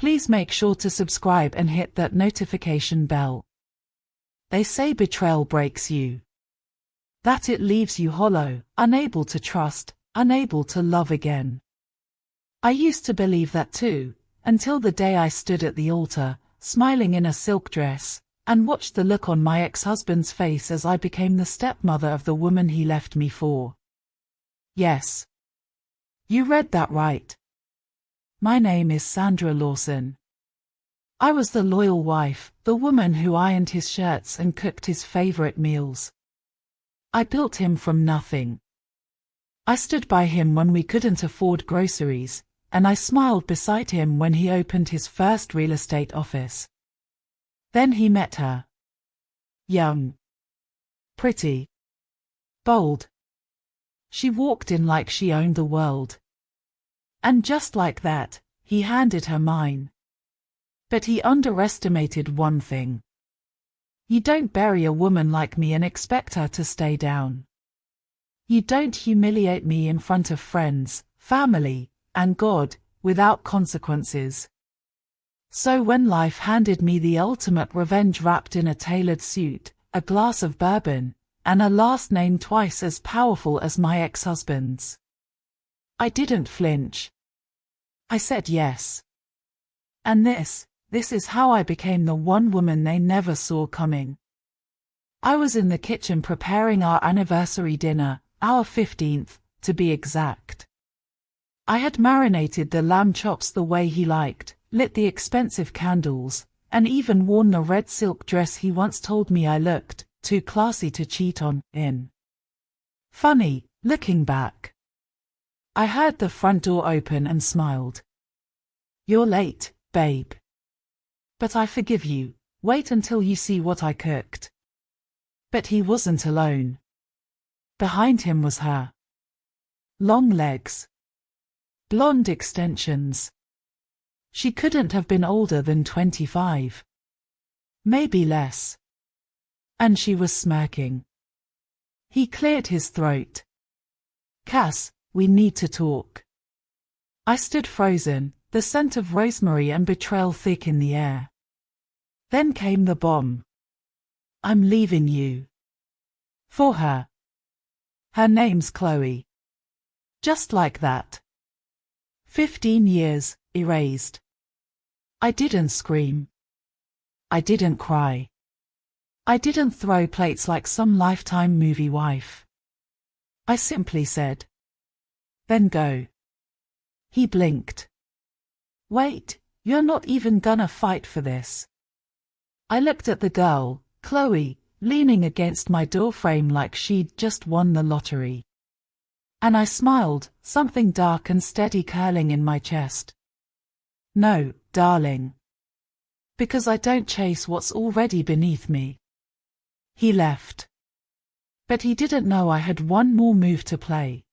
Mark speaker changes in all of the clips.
Speaker 1: Please make sure to subscribe and hit that notification bell. They say betrayal breaks you. That it leaves you hollow, unable to trust, unable to love again. I used to believe that too, until the day I stood at the altar, smiling in a silk dress, and watched the look on my ex-husband's face as I became the stepmother of the woman he left me for. Yes. You read that right. My name is Sandra Lawson. I was the loyal wife, the woman who ironed his shirts and cooked his favorite meals. I built him from nothing. I stood by him when we couldn't afford groceries, and I smiled beside him when he opened his first real estate office. Then he met her. Young. Pretty. Bold. She walked in like she owned the world. And just like that, he handed her mine. But he underestimated one thing. You don't bury a woman like me and expect her to stay down. You don't humiliate me in front of friends, family, and God, without consequences. So when life handed me the ultimate revenge wrapped in a tailored suit, a glass of bourbon, and a last name twice as powerful as my ex-husband's, I didn't flinch. I said yes. And this is how I became the one woman they never saw coming. I was in the kitchen preparing our anniversary dinner, our 15th, to be exact. I had marinated the lamb chops the way he liked, lit the expensive candles, and even worn the red silk dress he once told me I looked too classy to cheat on in. Funny, looking back. I heard the front door open and smiled. You're late, babe. But I forgive you, wait until you see what I cooked. But he wasn't alone. Behind him was her. Long legs. Blonde extensions. She couldn't have been older than 25. Maybe less. And she was smirking. He cleared his throat. Cass, we need to talk. I stood frozen, the scent of rosemary and betrayal thick in the air. Then came the bomb. I'm leaving you. For her. Her name's Chloe. Just like that. 15 years, erased. I didn't scream. I didn't cry. I didn't throw plates like some Lifetime movie wife. I simply said, then go. He blinked. Wait, you're not even gonna fight for this. I looked at the girl, Chloe, leaning against my doorframe like she'd just won the lottery. And I smiled, something dark and steady curling in my chest. No, darling. Because I don't chase what's already beneath me. He left. But he didn't know I had one more move to play.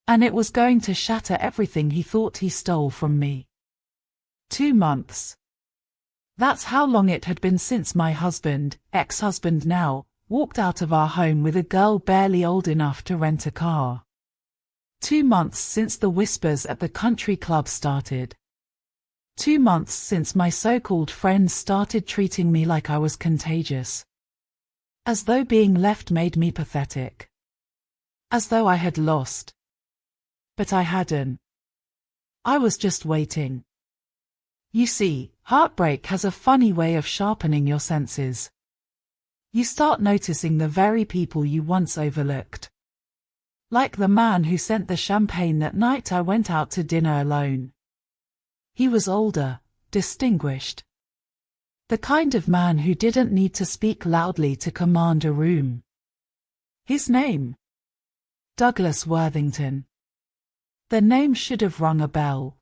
Speaker 1: And it was going to shatter everything he thought he stole from me. 2 months. That's how long it had been since my husband, ex-husband now, walked out of our home with a girl barely old enough to rent a car. 2 months since the whispers at the country club started. 2 months since my so-called friends started treating me like I was contagious. As though being left made me pathetic. As though I had lost. But I hadn't. I was just waiting. You see, heartbreak has a funny way of sharpening your senses. You start noticing the very people you once overlooked. Like the man who sent the champagne that night I went out to dinner alone. He was older, distinguished. The kind of man who didn't need to speak loudly to command a room. His name? Douglas Worthington. The name should have rung a bell.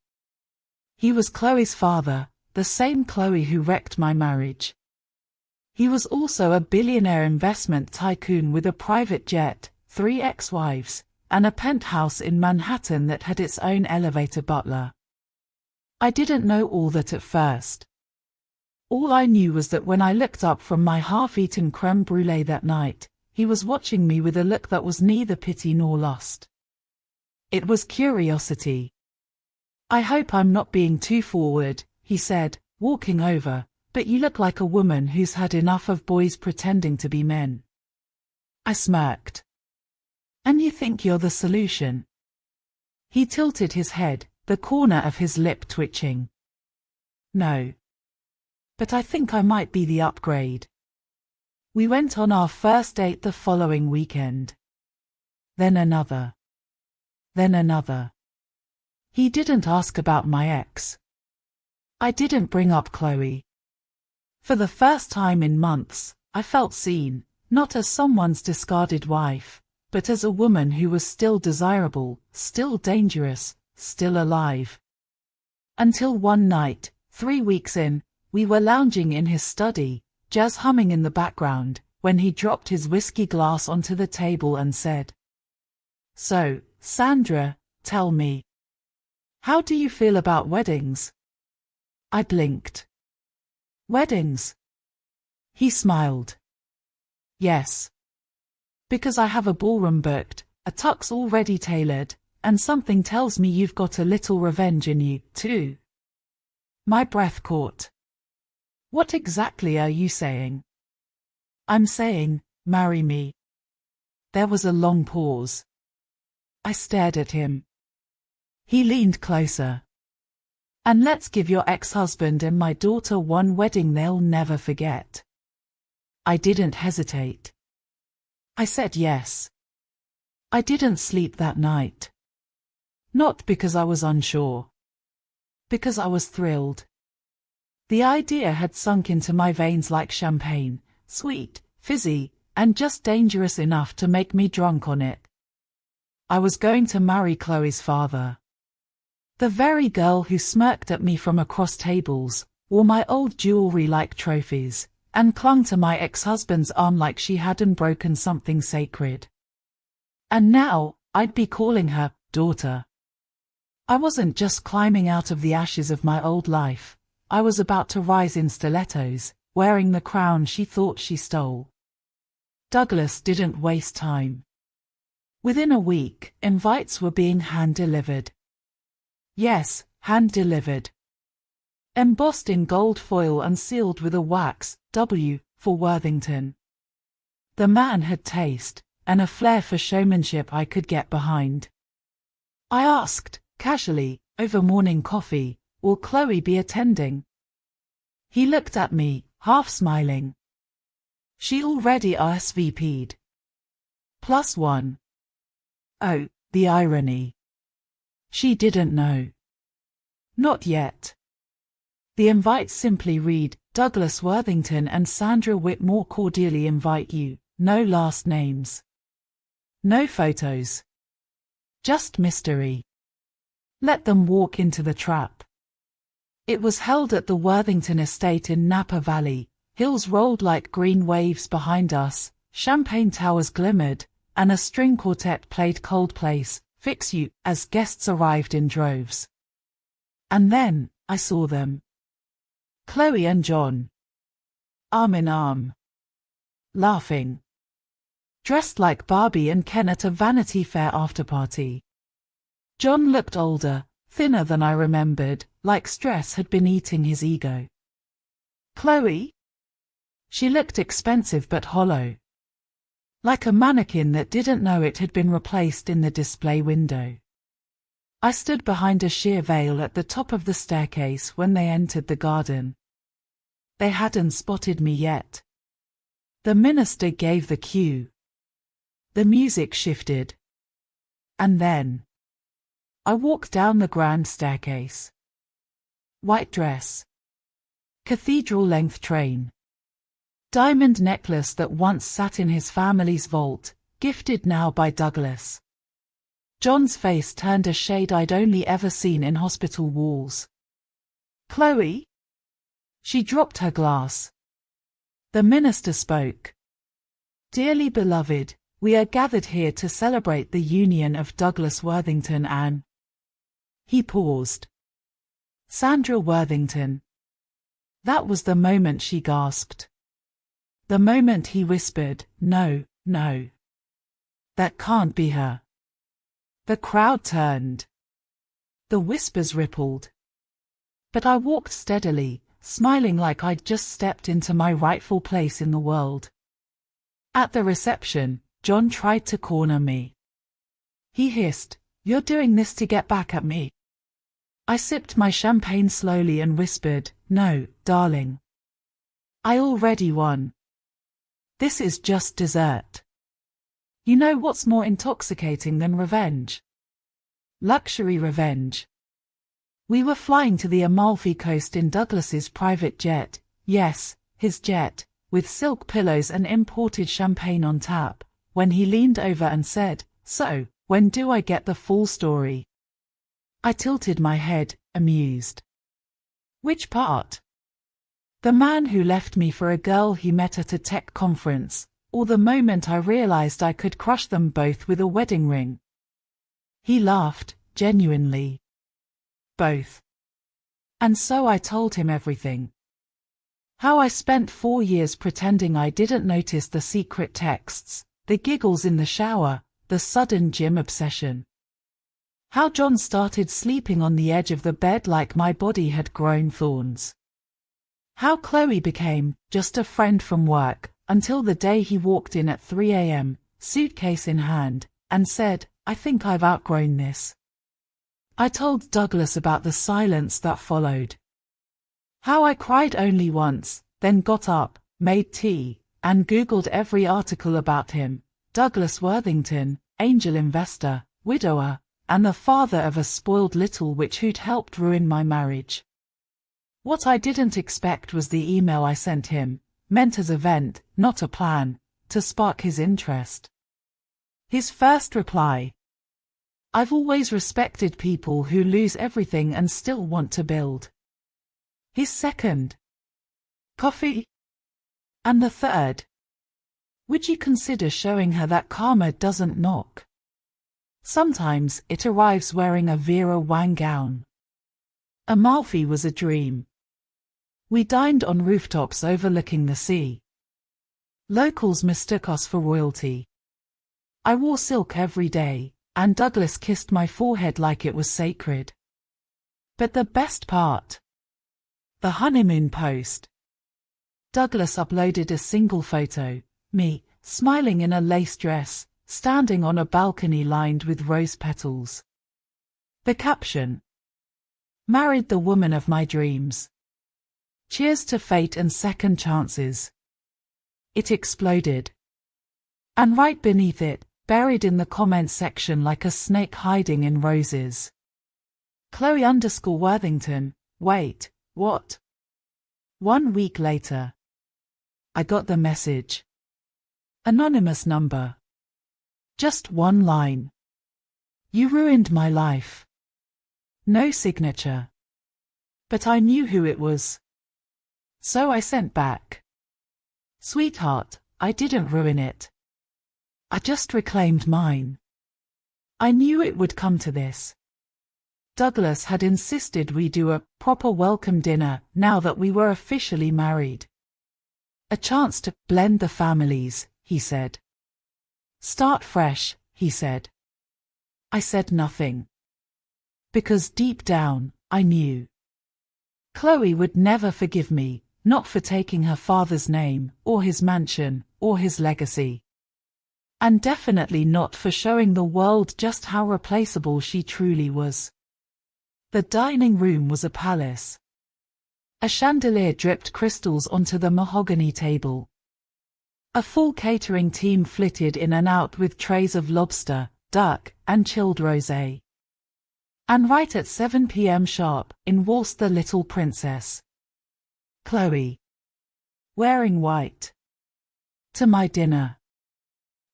Speaker 1: He was Chloe's father, the same Chloe who wrecked my marriage. He was also a billionaire investment tycoon with a private jet, 3 ex-wives, and a penthouse in Manhattan that had its own elevator butler. I didn't know all that at first. All I knew was that when I looked up from my half-eaten creme brulee that night, he was watching me with a look that was neither pity nor lust. It was curiosity. I hope I'm not being too forward, he said, walking over, but you look like a woman who's had enough of boys pretending to be men. I smirked. And you think you're the solution? He tilted his head, the corner of his lip twitching. No. But I think I might be the upgrade. We went on our first date the following weekend. Then another. Then another. He didn't ask about my ex. I didn't bring up Chloe. For the first time in months, I felt seen, not as someone's discarded wife, but as a woman who was still desirable, still dangerous, still alive. Until one night, 3 weeks in, we were lounging in his study, jazz humming in the background, when he dropped his whiskey glass onto the table and said, "So, Sandra, tell me. How do you feel about weddings?" I blinked. Weddings? He smiled. Yes. Because I have a ballroom booked, a tux already tailored, and something tells me you've got a little revenge in you, too. My breath caught. What exactly are you saying? I'm saying, marry me. There was a long pause. I stared at him. He leaned closer. And let's give your ex-husband and my daughter one wedding they'll never forget. I didn't hesitate. I said yes. I didn't sleep that night. Not because I was unsure. Because I was thrilled. The idea had sunk into my veins like champagne, sweet, fizzy, and just dangerous enough to make me drunk on it. I was going to marry Chloe's father. The very girl who smirked at me from across tables, wore my old jewelry like trophies, and clung to my ex-husband's arm like she hadn't broken something sacred. And now, I'd be calling her, daughter. I wasn't just climbing out of the ashes of my old life, I was about to rise in stilettos, wearing the crown she thought she stole. Douglas didn't waste time. Within a week, invites were being hand-delivered. Yes, hand-delivered. Embossed in gold foil and sealed with a wax W for Worthington. The man had taste, and a flair for showmanship I could get behind. I asked, casually, over morning coffee, will Chloe be attending? He looked at me, half smiling. She already RSVP'd. +1. Oh, the irony. She didn't know. Not yet. The invites simply read, Douglas Worthington and Sandra Whitmore cordially invite you, no last names. No photos. Just mystery. Let them walk into the trap. It was held at the Worthington estate in Napa Valley, hills rolled like green waves behind us, champagne towers glimmered, and a string quartet played Coldplay's Fix You as guests arrived in droves. And then, I saw them. Chloe and John. Arm in arm. Laughing. Dressed like Barbie and Ken at a Vanity Fair afterparty. John looked older, thinner than I remembered, like stress had been eating his ego. Chloe? She looked expensive but hollow. Like a mannequin that didn't know it had been replaced in the display window. I stood behind a sheer veil at the top of the staircase when they entered the garden. They hadn't spotted me yet. The minister gave the cue. The music shifted. And then I walked down the grand staircase. White dress. Cathedral-length train. Diamond necklace that once sat in his family's vault, gifted now by Douglas. John's face turned a shade I'd only ever seen in hospital walls. Chloe? She dropped her glass. The minister spoke. Dearly beloved, we are gathered here to celebrate the union of Douglas Worthington and... He paused. Sandra Worthington. That was the moment she gasped. The moment he whispered, no, no. That can't be her. The crowd turned. The whispers rippled. But I walked steadily, smiling like I'd just stepped into my rightful place in the world. At the reception, John tried to corner me. He hissed, "You're doing this to get back at me." I sipped my champagne slowly and whispered, "No, darling. I already won. This is just dessert. You know what's more intoxicating than revenge? Luxury revenge." We were flying to the Amalfi Coast in Douglas's private jet, yes, his jet, with silk pillows and imported champagne on tap, when he leaned over and said, "So, when do I get the full story?" I tilted my head, amused. "Which part? The man who left me for a girl he met at a tech conference, or the moment I realized I could crush them both with a wedding ring?" He laughed, genuinely. "Both." And so I told him everything. How I spent 4 years pretending I didn't notice the secret texts, the giggles in the shower, the sudden gym obsession. How John started sleeping on the edge of the bed like my body had grown thorns. How Chloe became just a friend from work, until the day he walked in at 3 a.m., suitcase in hand, and said, "I think I've outgrown this." I told Douglas about the silence that followed. How I cried only once, then got up, made tea, and Googled every article about him. Douglas Worthington, angel investor, widower, and the father of a spoiled little witch who'd helped ruin my marriage. What I didn't expect was the email I sent him, meant as a vent, not a plan, to spark his interest. His first reply: "I've always respected people who lose everything and still want to build." His second: "Coffee?" And the third: "Would you consider showing her that karma doesn't knock? Sometimes it arrives wearing a Vera Wang gown." Amalfi was a dream. We dined on rooftops overlooking the sea. Locals mistook us for royalty. I wore silk every day, and Douglas kissed my forehead like it was sacred. But the best part? The honeymoon post. Douglas uploaded a single photo, me, smiling in a lace dress, standing on a balcony lined with rose petals. The caption: "Married the woman of my dreams. Cheers to fate and second chances." It exploded. And right beneath it, buried in the comment section like a snake hiding in roses: Chloe_Worthington, wait, what? 1 week later. I got the message. Anonymous number. Just one line: "You ruined my life." No signature. But I knew who it was. So I sent back: "Sweetheart, I didn't ruin it. I just reclaimed mine. I knew it would come to this." Douglas had insisted we do a proper welcome dinner now that we were officially married. A chance to blend the families, he said. Start fresh, he said. I said nothing. Because deep down, I knew. Chloe would never forgive me, not for taking her father's name, or his mansion, or his legacy. And definitely not for showing the world just how replaceable she truly was. The dining room was a palace. A chandelier dripped crystals onto the mahogany table. A full catering team flitted in and out with trays of lobster, duck, and chilled rosé. And right at 7 p.m. sharp, in waltzed the little princess, Chloe, wearing white, to my dinner.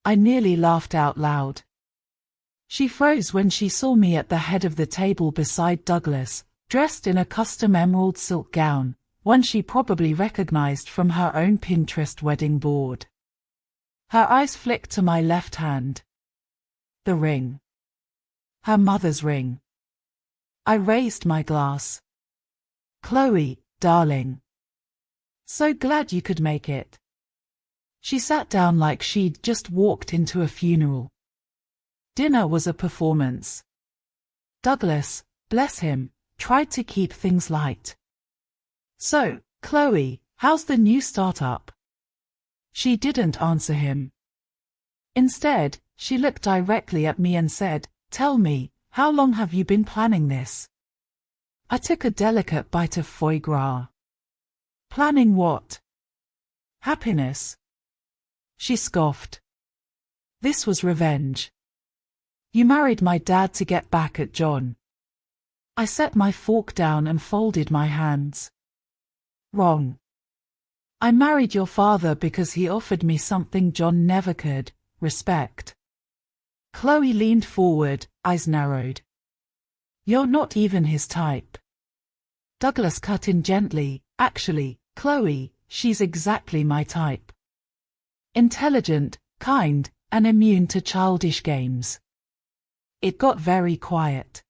Speaker 1: I nearly laughed out loud. She froze when she saw me at the head of the table beside Douglas, dressed in a custom emerald silk gown, one she probably recognized from her own Pinterest wedding board. Her eyes flicked to my left hand. The ring. Her mother's ring. I raised my glass. Chloe, darling. So glad you could make it. She sat down like she'd just walked into a funeral. Dinner was a performance. Douglas, bless him, tried to keep things light. "So, Chloe, how's the new startup?" She didn't answer him. Instead, she looked directly at me and said, "Tell me, how long have you been planning this?" I took a delicate bite of foie gras. "Planning what?" "Happiness." She scoffed. "This was revenge. You married my dad to get back at John." I set my fork down and folded my hands. "Wrong. I married your father because he offered me something John never could, respect." Chloe leaned forward, eyes narrowed. "You're not even his type." Douglas cut in gently. "Actually, Chloe, she's exactly my type. Intelligent, kind, and immune to childish games." It got very quiet.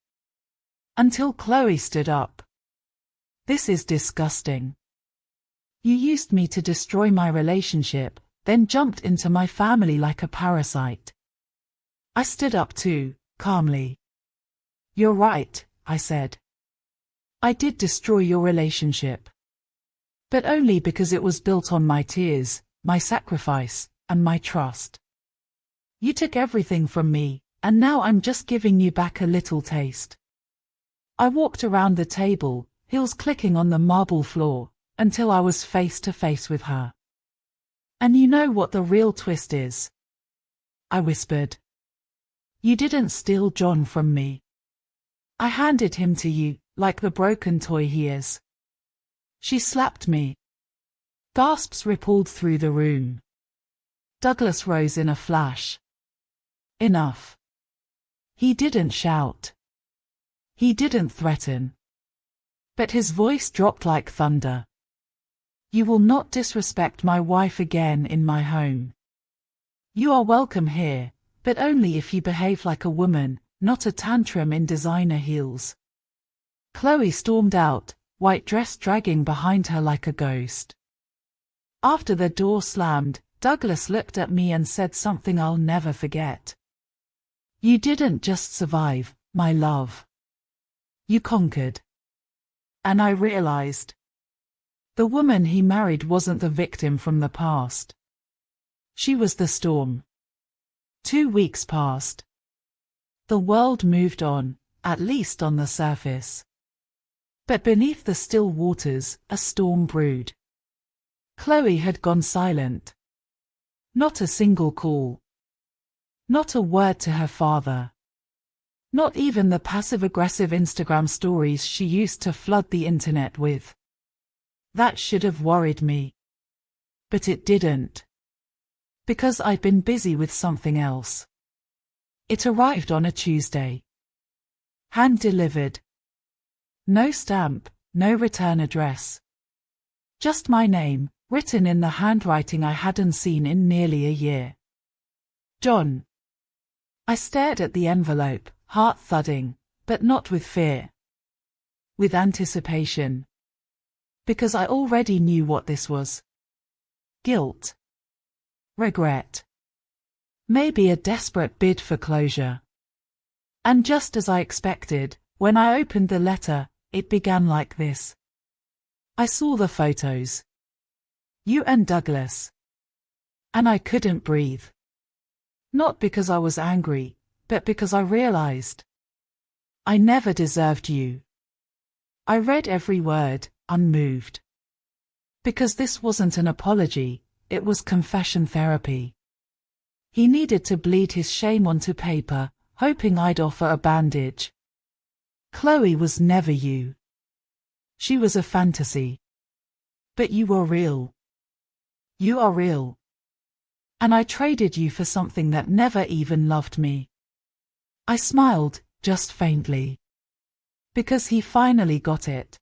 Speaker 1: Until Chloe stood up. "This is disgusting. You used me to destroy my relationship, then jumped into my family like a parasite." I stood up too, calmly. "You're right," I said. "I did destroy your relationship. But only because it was built on my tears, my sacrifice, and my trust. You took everything from me, and now I'm just giving you back a little taste." I walked around the table, heels clicking on the marble floor, until I was face to face with her. "And you know what the real twist is?" I whispered. "You didn't steal John from me. I handed him to you, like the broken toy he is." She slapped me. Gasps rippled through the room. Douglas rose in a flash. "Enough." He didn't shout. He didn't threaten. But his voice dropped like thunder. "You will not disrespect my wife again in my home. You are welcome here, but only if you behave like a woman, not a tantrum in designer heels." Chloe stormed out, white dress dragging behind her like a ghost. After the door slammed, Douglas looked at me and said something I'll never forget. "You didn't just survive, my love. You conquered." And I realized. The woman he married wasn't the victim from the past. She was the storm. 2 weeks passed. The world moved on, at least on the surface. But beneath the still waters, a storm brewed. Chloe had gone silent. Not a single call. Not a word to her father. Not even the passive-aggressive Instagram stories she used to flood the internet with. That should have worried me. But it didn't. Because I'd been busy with something else. It arrived on a Tuesday. Hand-delivered. No stamp, no return address. Just my name, written in the handwriting I hadn't seen in nearly a year. John. I stared at the envelope, heart thudding, but not with fear. With anticipation. Because I already knew what this was. Guilt. Regret. Maybe a desperate bid for closure. And just as I expected, when I opened the letter, it began like this. I saw the photos. You and Douglas. And I couldn't breathe. Not because I was angry, but because I realized. I never deserved you. I read every word, unmoved. Because this wasn't an apology, it was confession therapy. He needed to bleed his shame onto paper, hoping I'd offer a bandage. Chloe was never you. She was a fantasy. But you were real. You are real. And I traded you for something that never even loved me. I smiled, just faintly. Because he finally got it.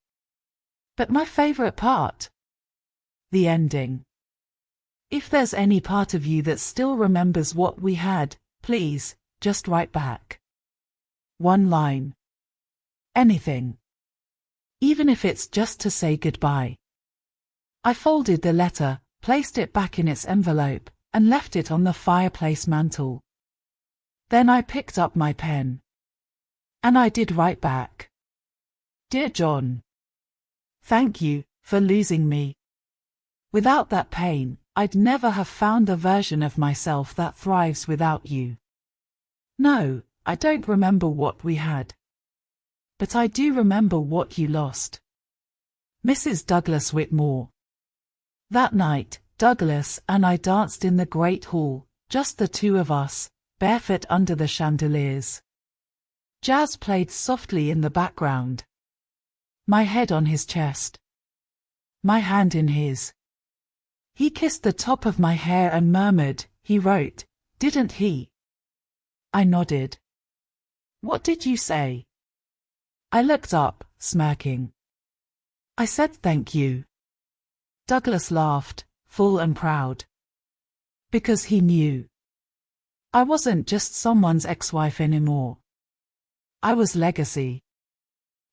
Speaker 1: But my favorite part? The ending. If there's any part of you that still remembers what we had, please, just write back. One line. Anything. Even if it's just to say goodbye. I folded the letter, placed it back in its envelope, and left it on the fireplace mantel. Then I picked up my pen. And I did write back. Dear John. Thank you for losing me. Without that pain, I'd never have found the version of myself that thrives without you. No, I don't remember what we had. But I do remember what you lost. Mrs. Douglas Whitmore. That night, Douglas and I danced in the great hall, just the two of us, barefoot under the chandeliers. Jazz played softly in the background. My head on his chest. My hand in his. He kissed the top of my hair and murmured, "He wrote, didn't he?" I nodded. "What did you say?" I looked up, smirking. I said thank you. Douglas laughed, full and proud. Because he knew. I wasn't just someone's ex-wife anymore. I was legacy.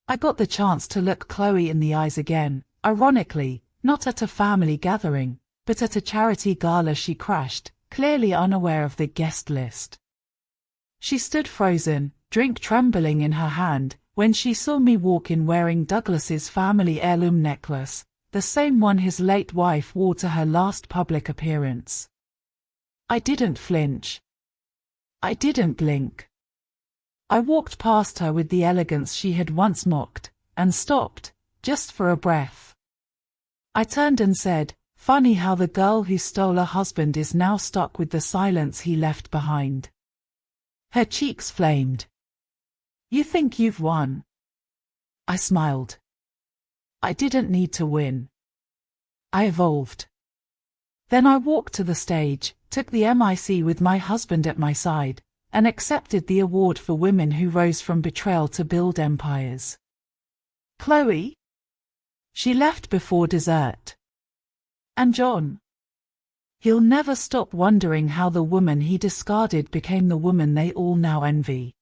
Speaker 1: I got the chance to look Chloe in the eyes again, ironically, not at a family gathering, but at a charity gala she crashed, clearly unaware of the guest list. She stood frozen, drink trembling in her hand, when she saw me walk in wearing Douglas's family heirloom necklace, the same one his late wife wore to her last public appearance. I didn't flinch. I didn't blink. I walked past her with the elegance she had once mocked, and stopped, just for a breath. I turned and said, "Funny how the girl who stole a husband is now stuck with the silence he left behind." Her cheeks flamed. "You think you've won?" I smiled. I didn't need to win. I evolved. Then I walked to the stage, took the MIC with my husband at my side, and accepted the award for women who rose from betrayal to build empires. Chloe? She left before dessert. And John? He'll never stop wondering how the woman he discarded became the woman they all now envy.